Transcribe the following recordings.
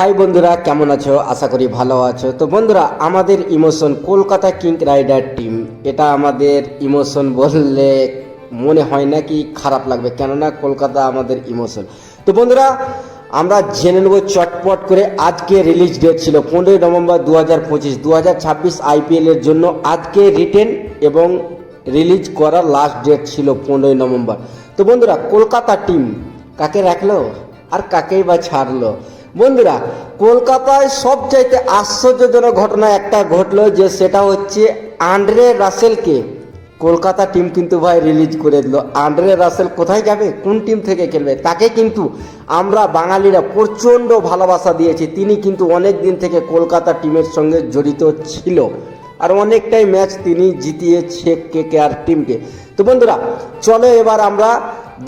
High বন্ধুরা, কেমন আছো? আশা করি ভালো আছো। তো বন্ধুরা, আমাদের ইমোশন কলকাতা কিং রাইডার টিম, এটা আমাদের ইমোশন বললে মনে হয় না কি খারাপ লাগবে, কেননা কলকাতা আমাদের ইমোশন। তো বন্ধুরা, আমরা জেনে নেব চটপট করে। আজকে রিলিজ ডেট ছিল 15 নভেম্বর 2025, 2026 আইপিএলের জন্য আজকে রিটেন এবং রিলিজ করার লাস্ট ডেট ছিল 15 নভেম্বর। তো বন্ধুরা, কলকাতা টিম কাকে রাখলো আর কাকেই বা ছাড়লো? বন্ধুরা, কলকাতায় সবচাইতে আশ্চর্যজনক ঘটনা একটা ঘটলো, যে সেটা হচ্ছে আন্দ্রে রাসেলকে কলকাতা টিম কিন্তু ভাই রিলিজ করে দিল। আন্দ্রে রাসেল কোথায় যাবে, কোন টিম থেকে খেলবে, তাকে কিন্তু আমরা বাঙালিরা প্রচণ্ড ভালোবাসা দিয়েছি। তিনি কিন্তু অনেক দিন থেকে কলকাতা টিমের সঙ্গে জড়িত ছিল আর অনেকটাই ম্যাচ তিনি জিতিয়েছে কেকেআর টিমকে। তো বন্ধুরা, চলো এবার আমরা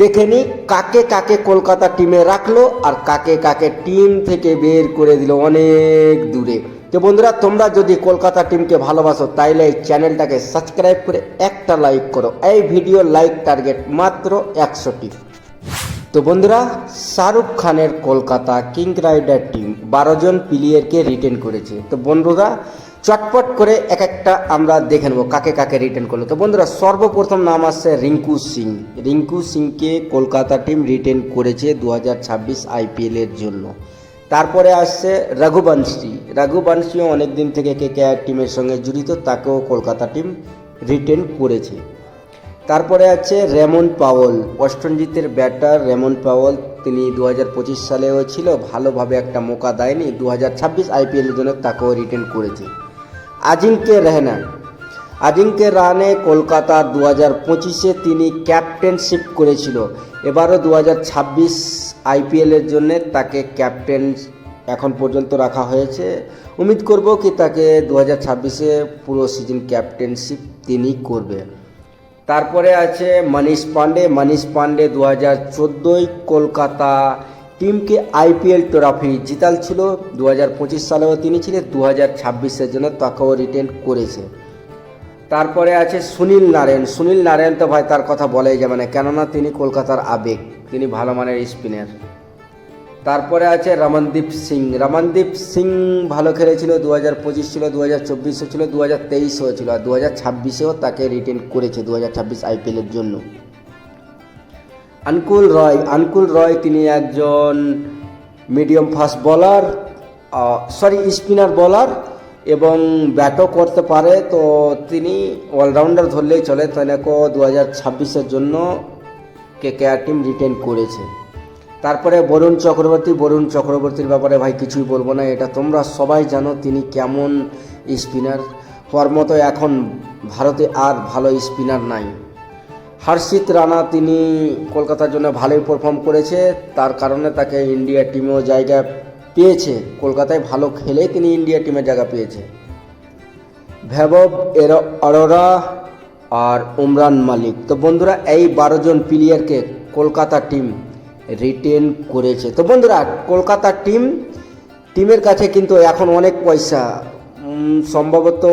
দেখে নিই কাকে কাকে কলকাতা টিমে রাখলো আর কাকে কাকে টিম থেকে বের করে দিল অনেক দূরে। তো বন্ধুরা, তোমরা যদি কলকাতা টিমকে ভালোবাসো তাইলে এই চ্যানেলটাকে সাবস্ক্রাইব করে একটা লাইক করো। এই ভিডিও লাইক টার্গেট মাত্র 100টি। তো বন্ধুরা, শাহরুখ খানের কলকাতা কিং রাইডার টিম 12 জন প্লেয়ারকে রিটেন করেছে। তো বন্ধুরা, চটপট করে এক একটা আমরা দেখে নেবো কাকে কাকে রিটেন করলো। তো বন্ধুরা, সর্বপ্রথম নাম আসছে রিঙ্কু সিং। রিঙ্কু সিংকে কলকাতা টিম রিটেন করেছে 2026 আইপিএলের জন্য। তারপরে আসছে রঘুবংশী। রঘুবংশীও অনেক দিন থেকে কেকেআর টিমের সঙ্গে জড়িত, তাকেও কলকাতা টিম রিটেন করেছে। তারপরে আছে রেমন পাওয়েল, ওয়েস্টইন্ডিজের ব্যাটার রেমন পাওয়েল। তিনি 2025 সালেও ছিল, ভালোভাবে একটা মৌকা দেয়নি। 2026 আইপিএলের জন্য তাকেও রিটেন করেছে। আজিঙ্কে রাহানে, আজিঙ্কে রাহানে কলকাতা 2025-এ তিনি ক্যাপ্টেনশিপ করেছিল। এবারও 2026 আইপিএলের জন্য তাকে ক্যাপ্টেন এখন পর্যন্ত রাখা হয়েছে। উম্মিদ করব কি তাকে 2026-এ পুরো সিজন ক্যাপ্টেনশিপ তিনি করবে। তারপরে আছে মনীষ পান্ডে। মনীষ পান্ডে 2014-য় কলকাতা টিমকে আইপিএল ট্রফি জিতাল ছিল। 2025 সালেও তিনি ছিলেন, 2026-এর জন্য তাকেও রিটেন করেছে। তারপরে আছে সুনীল নারায়ণ। সুনীল নারায়ণ তো ভাই তার কথা বলাই যাবে না, কেননা তিনি কলকাতার আবেগ, তিনি ভালো মানের স্পিনার। তারপরে আছে রমনদীপ সিং। রমনদীপ সিং ভালো খেলেছিল, 2025 ছিল, 2024 ছিল, 2023 ছিল, আর 2026-এও তাকে রিটেন করেছে 2026 আইপিএলের জন্য। আনকুল রয়। আনকুল রয় তিনি একজন মিডিয়াম ফাস্ট বলার, স্পিনার বলার এবং ব্যাটও করতে পারে। তো তিনি অলরাউন্ডার ধরলেই চলে। তাকে 2026-এর জন্য কেকেআর টিম রিটেন করেছে। তারপরে বরুণ চক্রবর্তী। বরুণ চক্রবর্তীর ব্যাপারে ভাই কিছুই বলবো না, এটা তোমরা সবাই জানো তিনি কেমন স্পিনার। হওয়ার মতো এখন ভারতে আর ভালো স্পিনার নাই। হর্ষিত রানা, তিনি কলকাতার জন্য ভালোই পারফর্ম করেছে, তার কারণে তাকে ইন্ডিয়া টিমেও জায়গা পেয়েছে। কলকাতায় ভালো খেলে তিনি ইন্ডিয়া টিমে জায়গা পেয়েছে। ভৈভব অরোরা আর উমরান মালিক। তো বন্ধুরা, এই 12 জন প্লেয়ারকে কলকাতা টিম রিটেন করেছে। তো বন্ধুরা, কলকাতা টিমের কাছে কিন্তু এখন অনেক পয়সা, সম্ভবত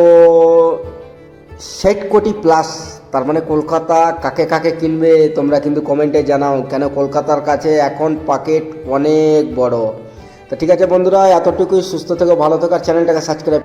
60 কোটি প্লাস। তার মানে কলকাতা কাকে কাকে কিনবে তোমরা কিন্তু কমেন্টে জানাও, কেন কলকাতার কাছে এখন পকেট অনেক বড়। তো ঠিক আছে বন্ধুরা, এতটুকুই। সুস্থ থেকো, ভালো থেকো, আর চ্যানেলটাকে সাবস্ক্রাইব